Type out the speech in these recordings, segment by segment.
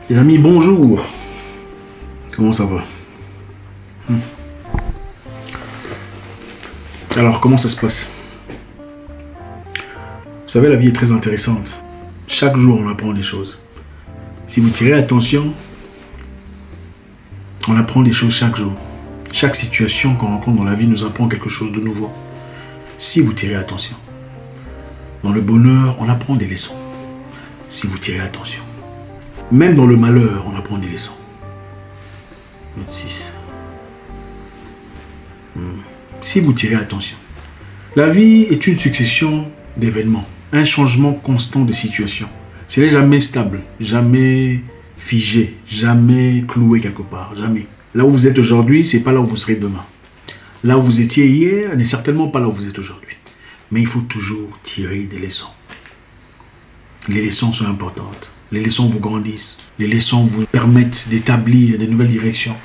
Les amis, bonjour. Comment ça va? Alors, comment ça se passe? Vous savez, la vie est très intéressante. Chaque jour, on apprend des choses. Si vous tirez attention, on apprend des choses chaque jour. Chaque situation qu'on rencontre dans la vie nous apprend quelque chose de nouveau. Si vous tirez attention. Dans le bonheur, on apprend des leçons. Si vous tirez attention. Même dans le malheur, on apprend des leçons. 26. Si vous tirez attention. La vie est une succession d'événements. Un changement constant de situation. Ce n'est jamais stable, jamais figé, jamais cloué quelque part, jamais. Là où vous êtes aujourd'hui, ce n'est pas là où vous serez demain. Là où vous étiez hier n'est certainement pas là où vous êtes aujourd'hui. Mais il faut toujours tirer des leçons. Les leçons sont importantes. Les leçons vous grandissent. Les leçons vous permettent d'établir des nouvelles directions,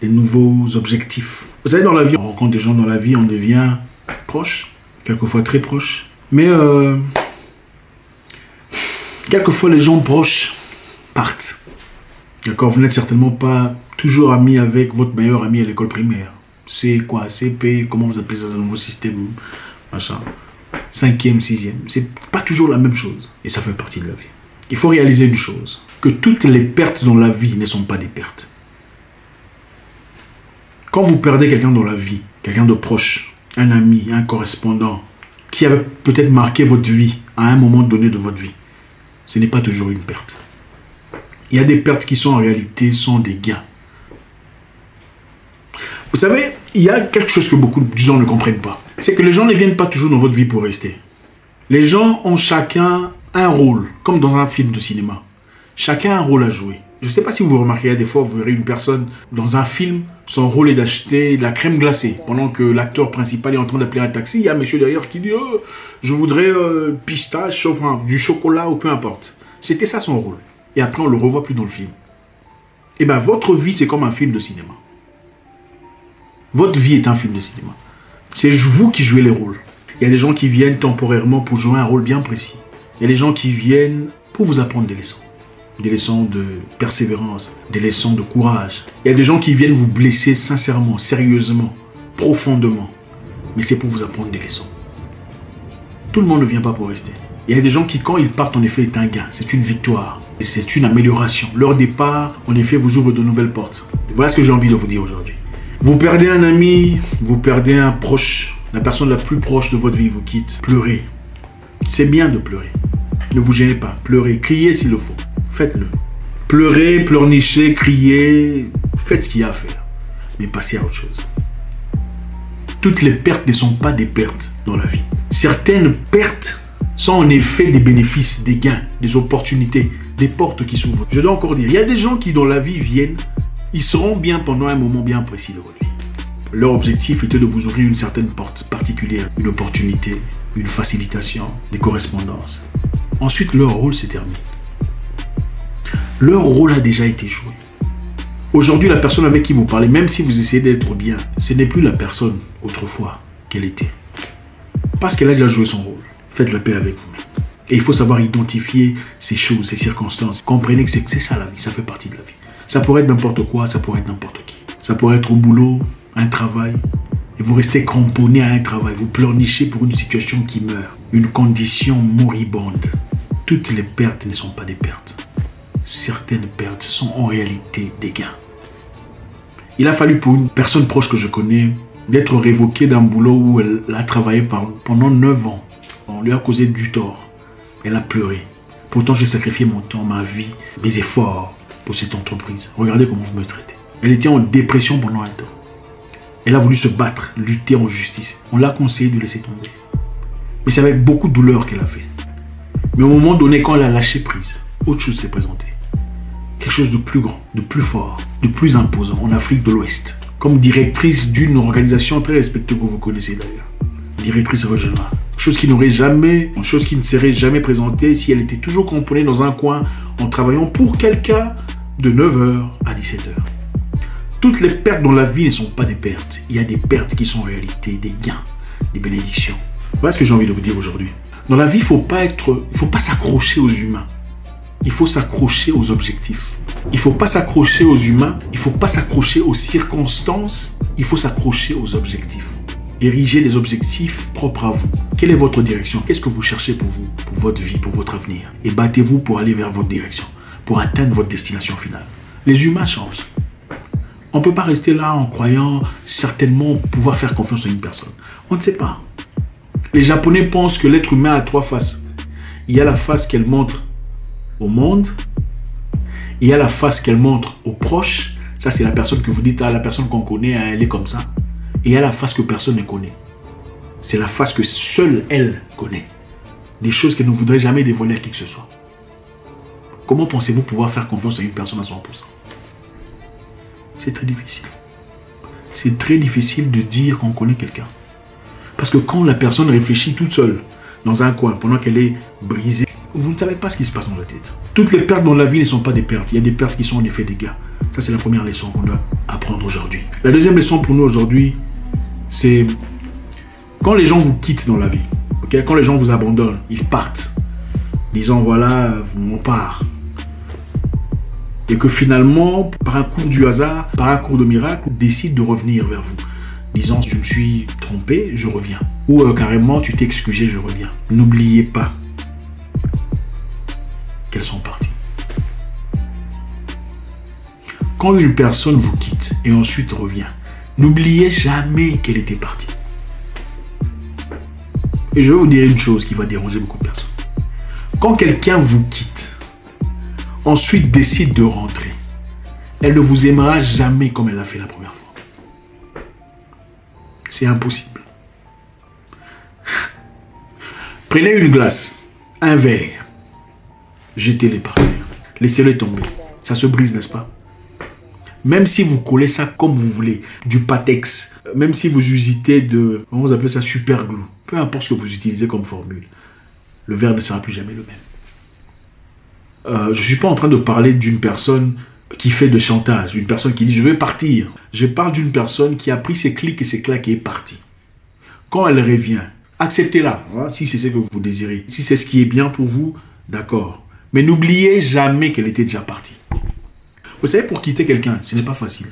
des nouveaux objectifs. Vous savez, dans la vie, on rencontre des gens dans la vie, on devient proche, quelquefois très proche. Mais quelquefois, les gens proches partent. D'accord, vous n'êtes certainement pas toujours amis avec votre meilleur ami à l'école primaire. C'est quoi? CP, comment vous appelez ça dans vos systèmes? Machin. 5e, 6e. C'est pas toujours la même chose. Et ça fait partie de la vie. Il faut réaliser une chose. Que toutes les pertes dans la vie ne sont pas des pertes. Quand vous perdez quelqu'un dans la vie, quelqu'un de proche, un ami, un correspondant, qui avait peut-être marqué votre vie à un moment donné de votre vie, ce n'est pas toujours une perte. Il y a des pertes qui sont en réalité sont des gains. Vous savez, il y a quelque chose que beaucoup de gens ne comprennent pas. C'est que les gens ne viennent pas toujours dans votre vie pour rester. Les gens ont chacun un rôle, comme dans un film de cinéma. Chacun a un rôle à jouer. Je ne sais pas si vous remarquez, des fois, vous verrez une personne dans un film, son rôle est d'acheter de la crème glacée. Pendant que l'acteur principal est en train d'appeler un taxi, il y a un monsieur derrière qui dit oh, « Je voudrais pistache, enfin, du chocolat ou peu importe. » C'était ça son rôle. Et après, on ne le revoit plus dans le film. Et bien, votre vie, c'est comme un film de cinéma. Votre vie est un film de cinéma. C'est vous qui jouez les rôles. Il y a des gens qui viennent temporairement pour jouer un rôle bien précis. Il y a des gens qui viennent pour vous apprendre des leçons. Des leçons de persévérance, des leçons de courage. Il y a des gens qui viennent vous blesser sincèrement, sérieusement, profondément. Mais c'est pour vous apprendre des leçons. Tout le monde ne vient pas pour rester. Il y a des gens qui, quand ils partent, en effet, c'est un gain, c'est une victoire, c'est une amélioration. Leur départ, en effet, vous ouvre de nouvelles portes. Voilà ce que j'ai envie de vous dire aujourd'hui. Vous perdez un ami, vous perdez un proche, la personne la plus proche de votre vie vous quitte. Pleurez. C'est bien de pleurer. Ne vous gênez pas. Pleurez, criez s'il le faut. Faites-le. Pleurez, pleurnichez, criez. Faites ce qu'il y a à faire. Mais passez à autre chose. Toutes les pertes ne sont pas des pertes dans la vie. Certaines pertes sont en effet des bénéfices, des gains, des opportunités, des portes qui s'ouvrent. Je dois encore dire, il y a des gens qui dans la vie viennent, ils seront bien pendant un moment bien précis de votre vie. Leur objectif était de vous ouvrir une certaine porte particulière, une opportunité, une facilitation, des correspondances. Ensuite, leur rôle s'est terminé. Leur rôle a déjà été joué. Aujourd'hui, la personne avec qui vous parlez, même si vous essayez d'être bien, ce n'est plus la personne autrefois qu'elle était. Parce qu'elle a déjà joué son rôle. Faites la paix avec vous-même. Et il faut savoir identifier ces choses, ces circonstances. Comprenez que c'est ça la vie, ça fait partie de la vie. Ça pourrait être n'importe quoi, ça pourrait être n'importe qui. Ça pourrait être au boulot, un travail. Et vous restez cramponné à un travail. Vous pleurnichez pour une situation qui meurt. Une condition moribonde. Toutes les pertes ne sont pas des pertes. Certaines pertes sont en réalité des gains. Il a fallu pour une personne proche que je connais d'être révoquée d'un boulot où elle a travaillé pendant 9 ans. On lui a causé du tort. Elle a pleuré. Pourtant, j'ai sacrifié mon temps, ma vie, mes efforts pour cette entreprise. Regardez comment vous me traitez. Elle était en dépression pendant un temps. Elle a voulu se battre, lutter en justice. On l'a conseillé de laisser tomber. Mais c'est avec beaucoup de douleur qu'elle a fait. Mais au moment donné, quand elle a lâché prise, autre chose s'est présentée. Quelque chose de plus grand, de plus fort, de plus imposant en Afrique de l'Ouest. Comme directrice d'une organisation très respectée que vous connaissez d'ailleurs. Directrice régionale. Chose qui n'aurait jamais, chose qui ne serait jamais présentée si elle était toujours cramponnée dans un coin en travaillant pour quelqu'un de 9h à 17h. Toutes les pertes dans la vie ne sont pas des pertes. Il y a des pertes qui sont en réalité des gains, des bénédictions. Voilà ce que j'ai envie de vous dire aujourd'hui. Dans la vie, il ne faut pas s'accrocher aux humains. Il faut s'accrocher aux objectifs. Il ne faut pas s'accrocher aux humains, il ne faut pas s'accrocher aux circonstances, il faut s'accrocher aux objectifs. Érigez des objectifs propres à vous. Quelle est votre direction? Qu'est-ce que vous cherchez pour vous, pour votre vie, pour votre avenir? Et battez-vous pour aller vers votre direction, pour atteindre votre destination finale. Les humains changent. On ne peut pas rester là en croyant certainement pouvoir faire confiance à une personne. On ne sait pas. Les Japonais pensent que l'être humain a 3 faces. Il y a la face qu'elle montre au monde. Il y a la face qu'elle montre aux proches. Ça, c'est la personne que vous dites, ah, la personne qu'on connaît, elle est comme ça. Et il y a la face que personne ne connaît. C'est la face que seule elle connaît. Des choses qu'elle ne voudrait jamais dévoiler à qui que ce soit. Comment pensez-vous pouvoir faire confiance à une personne à 100%? C'est très difficile. C'est très difficile de dire qu'on connaît quelqu'un. Parce que quand la personne réfléchit toute seule, dans un coin, pendant qu'elle est brisée, vous ne savez pas ce qui se passe dans la tête. Toutes les pertes dans la vie ne sont pas des pertes. Il y a des pertes qui sont en effet des dégâts. Ça, c'est la première leçon qu'on doit apprendre aujourd'hui. La deuxième leçon pour nous aujourd'hui, c'est quand les gens vous quittent dans la vie, okay? Quand les gens vous abandonnent, ils partent, disant voilà, on part. Et que finalement, par un cours du hasard, par un cours de miracle, décide de revenir vers vous. Disant, je me suis trompé, je reviens. Ou carrément, tu t'es excusé, je reviens. N'oubliez pas qu'elles sont parties. Quand une personne vous quitte et ensuite revient, n'oubliez jamais qu'elle était partie. Et je vais vous dire une chose qui va déranger beaucoup de personnes. Quand quelqu'un vous quitte, ensuite décide de rentrer, elle ne vous aimera jamais comme elle l'a fait la première fois. C'est impossible. Prenez une glace, un verre, jetez-les par terre, laissez-le tomber. Ça se brise, n'est-ce pas? Même si vous collez ça comme vous voulez, du Patex, même si vous usitez de, comment vous appelez ça, super glue, peu importe ce que vous utilisez comme formule, le verre ne sera plus jamais le même. Je ne suis pas en train de parler d'une personne qui fait de chantage, une personne qui dit je vais partir. Je parle d'une personne qui a pris ses clics et ses claques et est partie. Quand elle revient, acceptez-la, hein, si c'est ce que vous désirez. Si c'est ce qui est bien pour vous, d'accord. Mais n'oubliez jamais qu'elle était déjà partie. Vous savez, pour quitter quelqu'un, ce n'est pas facile.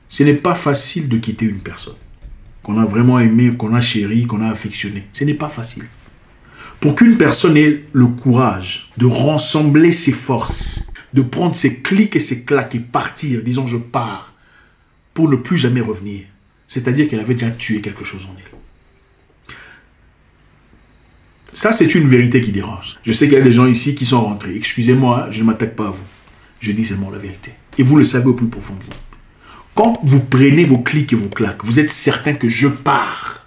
Ce n'est pas facile de quitter une personne qu'on a vraiment aimé, qu'on a chéri, qu'on a affectionné. Ce n'est pas facile. Pour qu'une personne ait le courage de rassembler ses forces, de prendre ses clics et ses claques et partir, disons je pars, pour ne plus jamais revenir, c'est-à-dire qu'elle avait déjà tué quelque chose en elle. Ça, c'est une vérité qui dérange. Je sais qu'il y a des gens ici qui sont rentrés. Excusez-moi, je ne m'attaque pas à vous. Je dis seulement la vérité. Et vous le savez au plus profond. Quand vous prenez vos clics et vos claques, vous êtes certain que je pars.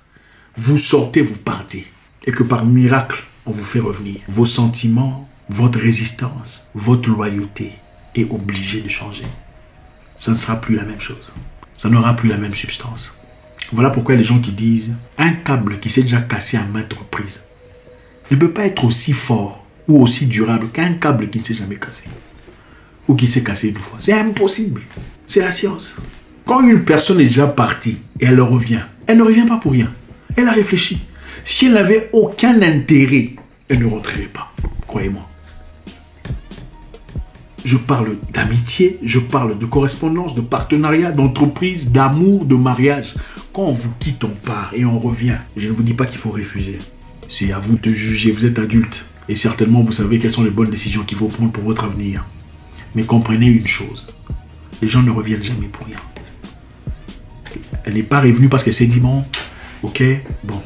Vous sortez, vous partez. Et que par miracle, on vous fait revenir. Vos sentiments, votre résistance, votre loyauté est obligée de changer. Ça ne sera plus la même chose. Ça n'aura plus la même substance. Voilà pourquoi les gens qui disent un câble qui s'est déjà cassé à maintes reprises ne peut pas être aussi fort ou aussi durable qu'un câble qui ne s'est jamais cassé. Ou qui s'est cassé une fois. C'est impossible. C'est la science. Quand une personne est déjà partie et elle revient, elle ne revient pas pour rien. Elle a réfléchi. Si elle n'avait aucun intérêt, elle ne rentrerait pas. Croyez-moi. Je parle d'amitié, je parle de correspondance, de partenariat, d'entreprise, d'amour, de mariage. Quand on vous quitte, on part et on revient. Je ne vous dis pas qu'il faut refuser. C'est à vous de juger. Vous êtes adulte. Et certainement, vous savez quelles sont les bonnes décisions qu'il faut prendre pour votre avenir. Mais comprenez une chose. Les gens ne reviennent jamais pour rien. Elle n'est pas revenue parce qu'elle s'est dit, bon, ok, bon,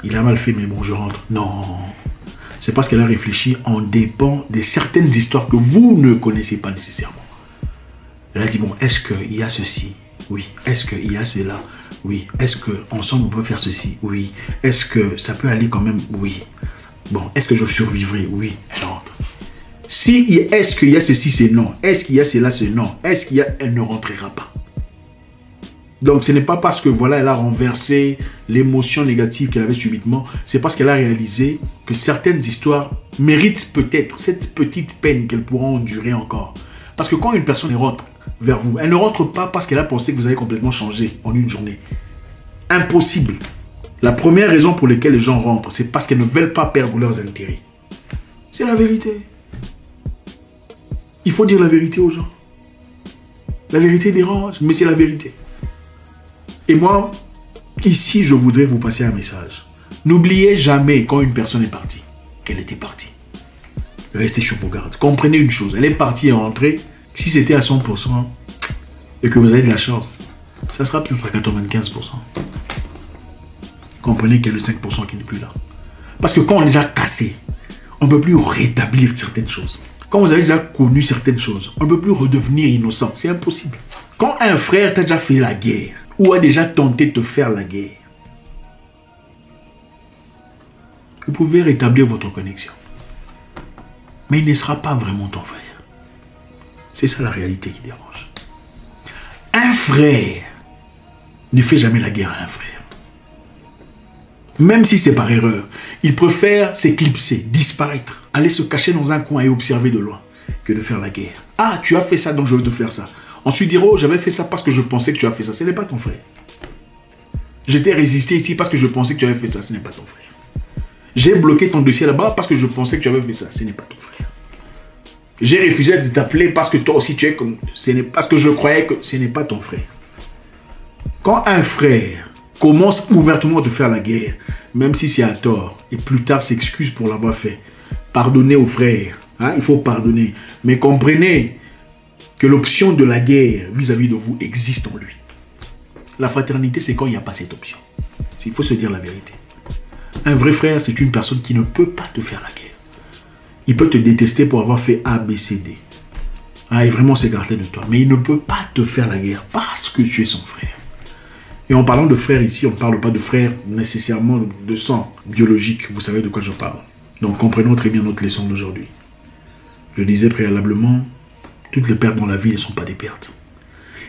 il a mal fait, mais bon, je rentre. Non. C'est parce qu'elle a réfléchi en dépend de certaines histoires que vous ne connaissez pas nécessairement. Elle a dit, bon, est-ce qu'il y a ceci? Oui. Est-ce qu'il y a cela? Oui. Est-ce qu'ensemble on peut faire ceci? Oui. Est-ce que ça peut aller quand même? Oui. Bon, est-ce que je survivrai? Oui. Elle rentre. Si est-ce qu'il y a ceci, c'est non. Est-ce qu'il y a cela, c'est non. Est-ce qu'il y a... Elle ne rentrera pas. Donc, ce n'est pas parce que, voilà, elle a renversé l'émotion négative qu'elle avait subitement. C'est parce qu'elle a réalisé que certaines histoires méritent peut-être cette petite peine qu'elle pourra endurer encore. Parce que quand une personne rentre vers vous, elle ne rentre pas parce qu'elle a pensé que vous avez complètement changé en une journée. Impossible. La première raison pour laquelle les gens rentrent, c'est parce qu'elles ne veulent pas perdre leurs intérêts. C'est la vérité. Il faut dire la vérité aux gens. La vérité dérange, mais c'est la vérité. Et moi, ici, je voudrais vous passer un message. N'oubliez jamais quand une personne est partie, qu'elle était partie. Restez sur vos gardes. Comprenez une chose, elle est partie et rentrée. Si c'était à 100% et que vous avez de la chance, ça sera peut-être à 95%. Comprenez qu'il y a le 5% qui n'est plus là. Parce que quand on est déjà cassé, on ne peut plus rétablir certaines choses. Quand vous avez déjà connu certaines choses, on ne peut plus redevenir innocent. C'est impossible. Quand un frère t'a déjà fait la guerre, ou a déjà tenté de te faire la guerre, vous pouvez rétablir votre connexion. Mais il ne sera pas vraiment ton frère. C'est ça la réalité qui dérange. Un frère ne fait jamais la guerre à un frère. Même si c'est par erreur, il préfère s'éclipser, disparaître, aller se cacher dans un coin et observer de loin que de faire la guerre. Ah, tu as fait ça, donc je veux te faire ça. Ensuite dire, oh, j'avais fait ça parce que je pensais que tu as fait ça. Ce n'est pas ton frère. J'étais résisté ici parce que je pensais que tu avais fait ça. Ce n'est pas ton frère. J'ai bloqué ton dossier là-bas parce que je pensais que tu avais fait ça. Ce n'est pas ton frère. J'ai refusé de t'appeler parce que toi aussi tu es comme... Parce que je croyais que ce n'est pas ton frère. Quand un frère commence ouvertement à te faire la guerre, même si c'est à tort, et plus tard s'excuse pour l'avoir fait, pardonnez aux frères. Hein, il faut pardonner. Mais comprenez que l'option de la guerre vis-à-vis de vous existe en lui. La fraternité, c'est quand il n'y a pas cette option. Il faut se dire la vérité. Un vrai frère, c'est une personne qui ne peut pas te faire la guerre. Il peut te détester pour avoir fait A, B, C, D. Ah, et vraiment s'écarter de toi. Mais il ne peut pas te faire la guerre parce que tu es son frère. Et en parlant de frère ici, on ne parle pas de frère nécessairement de sang biologique. Vous savez de quoi je parle. Donc comprenons très bien notre leçon d'aujourd'hui. Je disais préalablement, toutes les pertes dans la vie ne sont pas des pertes.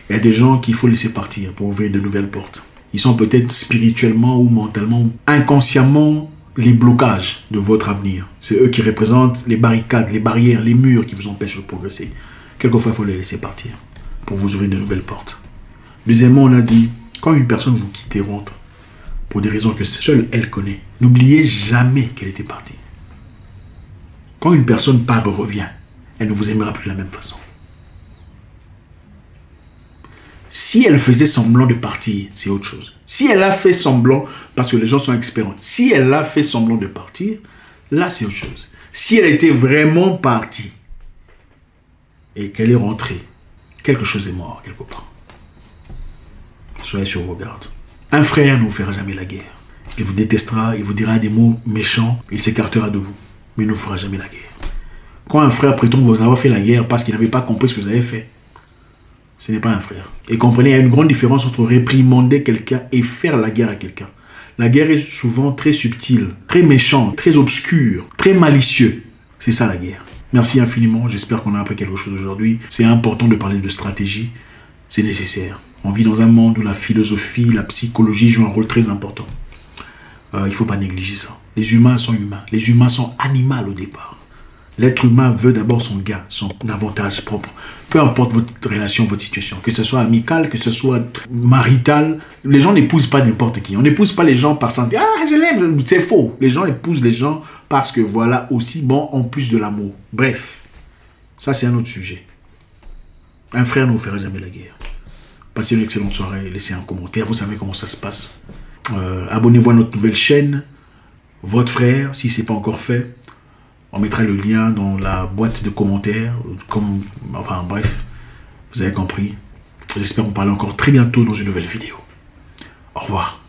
Il y a des gens qu'il faut laisser partir pour ouvrir de nouvelles portes. Ils sont peut-être spirituellement ou mentalement, inconsciemment, les blocages de votre avenir. C'est eux qui représentent les barricades, les barrières, les murs qui vous empêchent de progresser. Quelquefois, il faut les laisser partir pour vous ouvrir de nouvelles portes. Deuxièmement, on a dit, quand une personne vous quitte et rentre, pour des raisons que seule elle connaît, n'oubliez jamais qu'elle était partie. Quand une personne part et revient, elle ne vous aimera plus de la même façon. Si elle faisait semblant de partir, c'est autre chose. Si elle a fait semblant, parce que les gens sont expérimentés, si elle a fait semblant de partir, là c'est autre chose. Si elle était vraiment partie et qu'elle est rentrée, quelque chose est mort quelque part. Soyez sur vos gardes. Un frère ne vous fera jamais la guerre. Il vous détestera, il vous dira des mots méchants, il s'écartera de vous, mais il ne vous fera jamais la guerre. Quand un frère prétend vous avoir fait la guerre parce qu'il n'avait pas compris ce que vous avez fait, ce n'est pas un frère. Et comprenez, il y a une grande différence entre réprimander quelqu'un et faire la guerre à quelqu'un. La guerre est souvent très subtile, très méchante, très obscure, très malicieux. C'est ça la guerre. Merci infiniment, j'espère qu'on a appris quelque chose aujourd'hui. C'est important de parler de stratégie, c'est nécessaire. On vit dans un monde où la philosophie, la psychologie jouent un rôle très important. Il ne faut pas négliger ça. Les humains sont humains, les humains sont animaux au départ. L'être humain veut d'abord son gain, son avantage propre. Peu importe votre relation, votre situation, que ce soit amicale, que ce soit maritale, les gens n'épousent pas n'importe qui. On n'épouse pas les gens par santé. Ah, je l'aime, c'est faux. Les gens épousent les gens parce que voilà aussi bon en plus de l'amour. Bref, ça c'est un autre sujet. Un frère ne vous fera jamais la guerre. Passez une excellente soirée, laissez un commentaire, vous savez comment ça se passe. Abonnez-vous à notre nouvelle chaîne, votre frère, si ce n'est pas encore fait. On mettra le lien dans la boîte de commentaires. Enfin bref, vous avez compris. J'espère vous parler encore très bientôt dans une nouvelle vidéo. Au revoir.